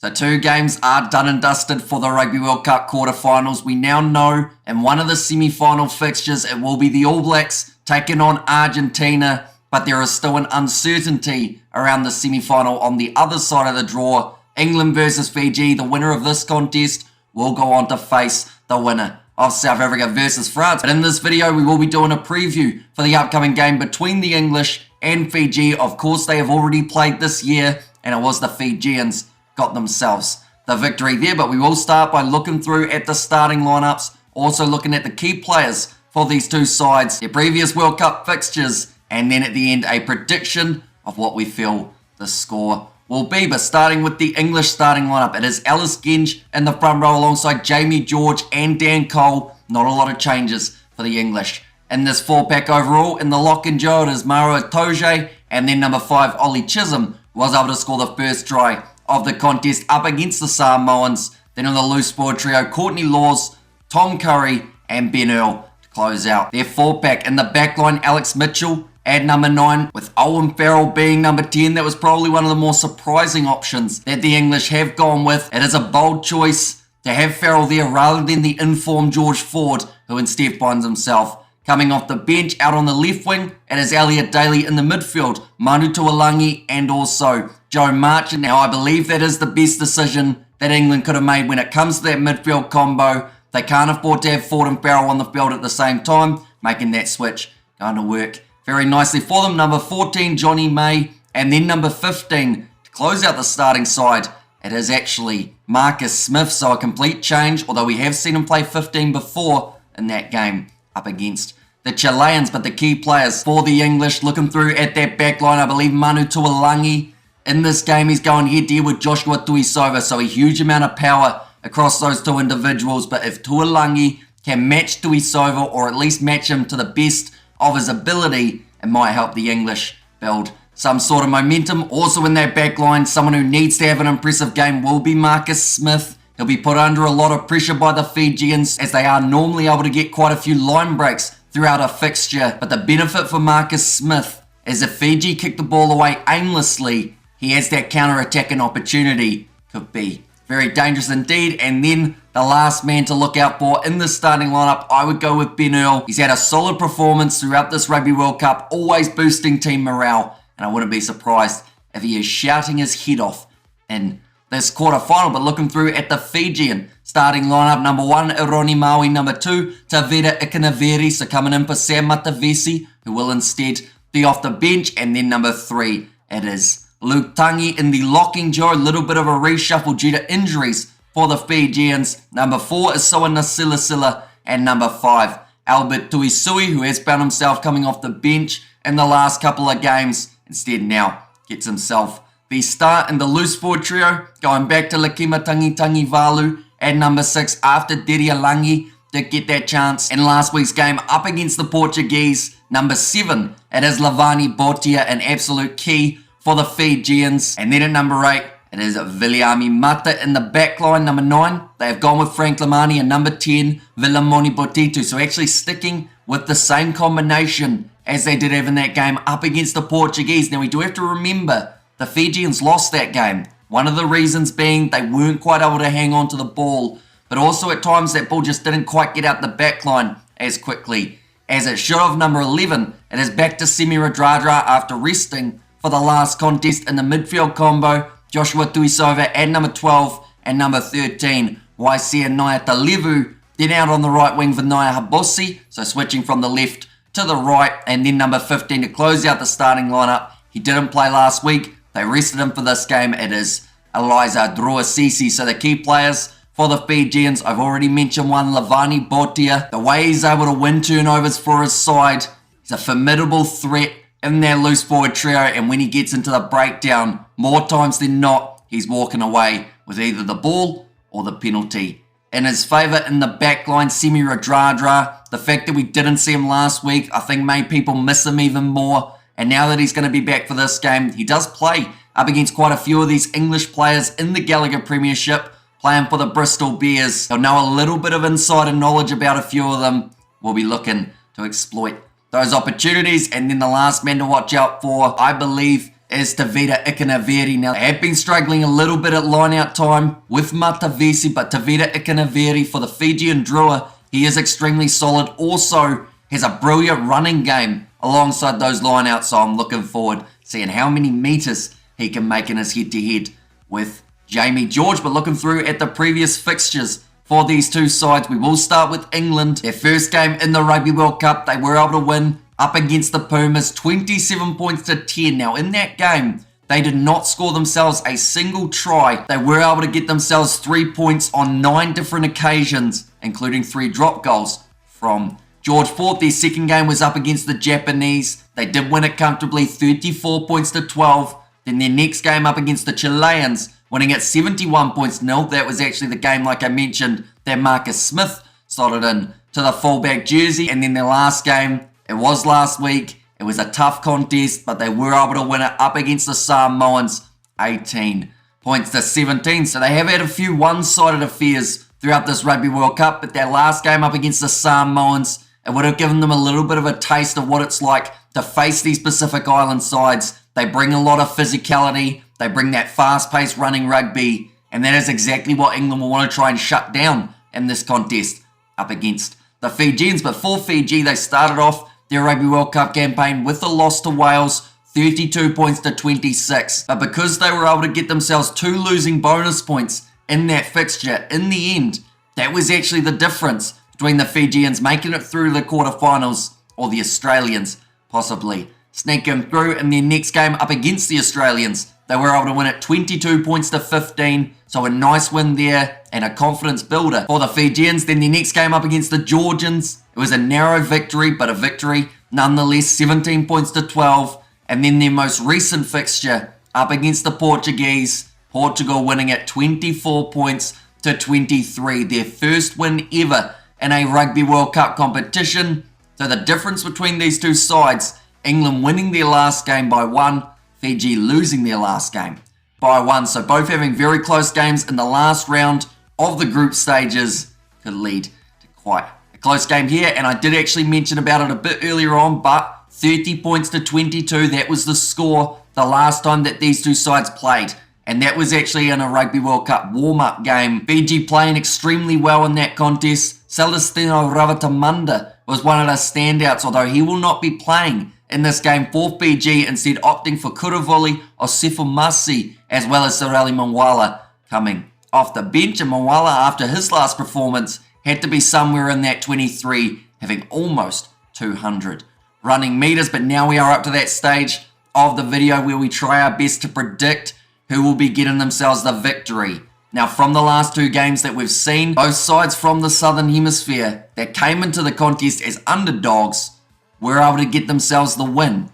So 2 games are done and dusted for the Rugby World Cup quarterfinals. We now know in one of the semi-final fixtures it will be the All Blacks taking on Argentina, but there is still an uncertainty around the semi-final on the other side of the draw. England versus Fiji, the winner of this contest will go on to face the winner of South Africa versus France. But in this video we will be doing a preview for the upcoming game between the English and Fiji. Of course they have already played this year and it was the Fijians got themselves the victory there, but we will start by looking through at the starting lineups, also looking at the key players for these two sides, their previous World Cup fixtures, and then at the end a prediction of what we feel the score will be. But starting with the English starting lineup, it is Ellis Genge in the front row alongside Jamie George and Dan Cole. Not a lot of changes for the English in this 4-pack overall. In the lock and jaw, it is Maro Itoje, and then number 5 Ollie Chisholm was able to score the first try of the contest up against the Samoans. Then in the loose forward trio, Courtney Laws, Tom Curry and Ben Earl to close out their 4-pack. In the back line, Alex Mitchell at number 9 with Owen Farrell being number 10. That was probably one of the more surprising options that the English have gone with. It is a bold choice to have Farrell there rather than the informed George Ford, who instead finds himself coming off the bench. Out on the left wing, it is Elliot Daly. In the midfield, Manu Tuolangi and also Joe Marchant. Now, I believe that is the best decision that England could have made when it comes to that midfield combo. They can't afford to have Ford and Farrell on the field at the same time, making that switch going to work very nicely for them. Number 14, Johnny May, and then number 15 to close out the starting side. It is actually Marcus Smith, so a complete change, although we have seen him play 15 before in that game up against the Chileans. But the key players for the English, looking through at that back line, I believe Manu Tuolangi in this game, he's going head-to-head with Joshua Tuisova, so a huge amount of power across those two individuals. But if Tuolangi can match Tuisova, or at least match him to the best of his ability, it might help the English build some sort of momentum. Also in that back line, someone who needs to have an impressive game will be Marcus Smith. He'll be put under a lot of pressure by the Fijians, as they are normally able to get quite a few line breaks throughout a fixture. But the benefit for Marcus Smith is if Fiji kick the ball away aimlessly, he has that counter-attacking opportunity. Could be very dangerous indeed. And then the last man to look out for in the starting lineup, I would go with Ben Earl. He's had a solid performance throughout this Rugby World Cup, always boosting team morale, and I wouldn't be surprised if he is shouting his head off in this quarterfinal. But looking through at the Fijian starting lineup, number 1, Ironi Maui, number 2, Tavera Ikanaveri, so coming in for Sam Matavesi, who will instead be off the bench. And then number 3, it is Luke Tangi in the locking jaw. A little bit of a reshuffle due to injuries for the Fijians. Number 4 is Soana Silasila, and number 5, Albert Tuisui, who has found himself coming off the bench in the last couple of games. Instead now gets himself the start in the loose forward trio, going back to Lakima Tangi Valu at number 6 after Deria Langi did get that chance in last week's game up against the Portuguese. Number 7, it is Lavani Botia, an absolute key for the Fijians. And then at number 8, it is Viliami Mata in the back line. Number 9, they have gone with Frank Lamani, and number 10, Vilamoni Botitu. So actually sticking with the same combination as they did have in that game up against the Portuguese. Now we do have to remember the Fijians lost that game. One of the reasons being they weren't quite able to hang on to the ball, but also at times that ball just didn't quite get out the back line as quickly as it should have. Number 11, it is back to Semi Radradra after resting for the last contest in the midfield combo. Joshua Tuisova at number 12, and number 13, Waisia Nayatalevu. Then out on the right wing, Vinaya Habosi, so switching from the left to the right. And then number 15 to close out the starting lineup. He didn't play last week. They rested him for this game. It is Eliza Druasisi. So the key players for the Fijians, I've already mentioned one, Lavani Botia. The way he's able to win turnovers for his side, he's a formidable threat in their loose forward trio, and when he gets into the breakdown, more times than not, he's walking away with either the ball or the penalty in his favour. In the back line, Semi Radradra, the fact that we didn't see him last week, I think made people miss him even more. And now that he's going to be back for this game, he does play up against quite a few of these English players in the Gallagher Premiership, playing for the Bristol Bears. He'll know a little bit of insider knowledge about a few of them. We'll be looking to exploit those opportunities. And then the last man to watch out for, I believe, is Tavita Ikanaveri. Now, they have been struggling a little bit at line-out time with Matavesi, but Tavita Ikanaveri for the Fijian Drua, he is extremely solid. Also has a brilliant running game alongside those line-outs, so I'm looking forward to seeing how many meters he can make in his head-to-head with Jamie George. But looking through at the previous fixtures for these two sides, we will start with England. Their first game in the Rugby World Cup, they were able to win up against the Pumas, 27 points to 10. Now, in that game, they did not score themselves a single try. They were able to get themselves 3 points on 9 different occasions, including 3 drop goals from George Ford. Their second game was up against the Japanese. They did win it comfortably, 34 points to 12. Then their next game up against the Chileans, winning at 71 points to 0. That was actually the game, like I mentioned, that Marcus Smith slotted in to the fullback jersey. And then their last game, it was last week. It was a tough contest, but they were able to win it up against the Samoans, 18 points to 17. So they have had a few one-sided affairs throughout this Rugby World Cup, but their last game up against the Samoans, it would have given them a little bit of a taste of what it's like to face these Pacific Island sides. They bring a lot of physicality. They bring that fast-paced running rugby, and that is exactly what England will want to try and shut down in this contest up against the Fijians. But for Fiji, they started off their Rugby World Cup campaign with a loss to Wales, 32 points to 26. But because they were able to get themselves 2 losing bonus points in that fixture, in the end, that was actually the difference between the Fijians making it through the quarterfinals or the Australians possibly sneaking through. In their next game up against the Australians, they were able to win it 22 points to 15. So a nice win there and a confidence builder for the Fijians. Then their next game up against the Georgians, it was a narrow victory, but a victory nonetheless, 17 points to 12. And then their most recent fixture up against the Portuguese, Portugal winning at 24 points to 23. Their first win ever in a Rugby World Cup competition. So the difference between these two sides, England winning their last game by 1, Fiji losing their last game by 1. So both having very close games in the last round of the group stages could lead to quite a close game here. And I did actually mention about it a bit earlier on, but 30 points to 22, that was the score the last time that these two sides played. And that was actually in a Rugby World Cup warm-up game. Fiji playing extremely well in that contest. Celestino Ravatamanda was one of the standouts, although he will not be playing in this game for Fiji, instead opting for Kuravoli or Sefumasi, as well as Soreli Mawala coming off the bench. And Mawala, after his last performance, had to be somewhere in that 23, having almost 200 running meters. But now we are up to that stage of the video where we try our best to predict who will be getting themselves the victory. Now, from the last 2 games that we've seen, both sides from the Southern Hemisphere that came into the contest as underdogs were able to get themselves the win,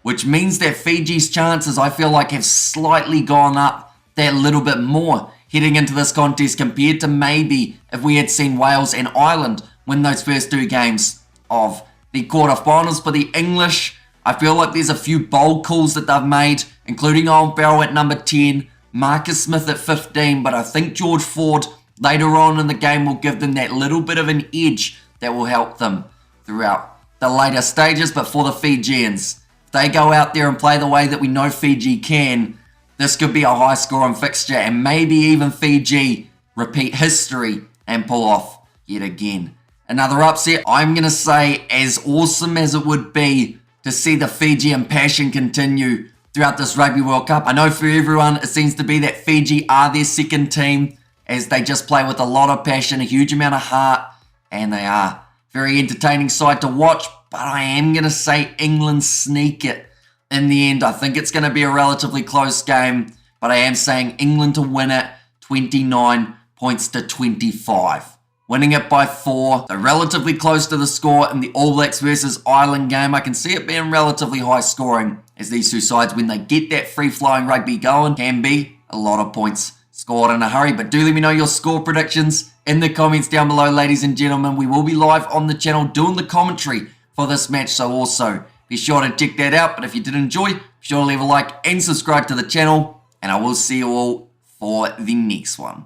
which means that Fiji's chances, I feel like, have slightly gone up that little bit more heading into this contest compared to maybe if we had seen Wales and Ireland win those first 2 games of the quarterfinals. For the English, I feel like there's a few bold calls that they've made, including Owen Farrell at number 10, Marcus Smith at 15, but I think George Ford later on in the game will give them that little bit of an edge that will help them throughout the later stages. But for the Fijians, if they go out there and play the way that we know Fiji can, this could be a high scoring fixture, and maybe even Fiji repeat history and pull off yet again another upset. I'm going to say, as awesome as it would be to see the Fijian passion continue throughout this Rugby World Cup, I know for everyone it seems to be that Fiji are their second team, as they just play with a lot of passion, a huge amount of heart, and they are very entertaining side to watch. But I am going to say England sneak it in the end. I think it's going to be a relatively close game, but I am saying England to win it 29 points to 25. Winning it by 4. So relatively close to the score in the All Blacks versus Ireland game. I can see it being relatively high scoring, as these two sides, when they get that free-flowing rugby going, can be a lot of points scored in a hurry. But do let me know your score predictions in the comments down below, ladies and gentlemen. We will be live on the channel doing the commentary for this match, so also be sure to check that out. But if you did enjoy, be sure to leave a like and subscribe to the channel, and I will see you all for the next one.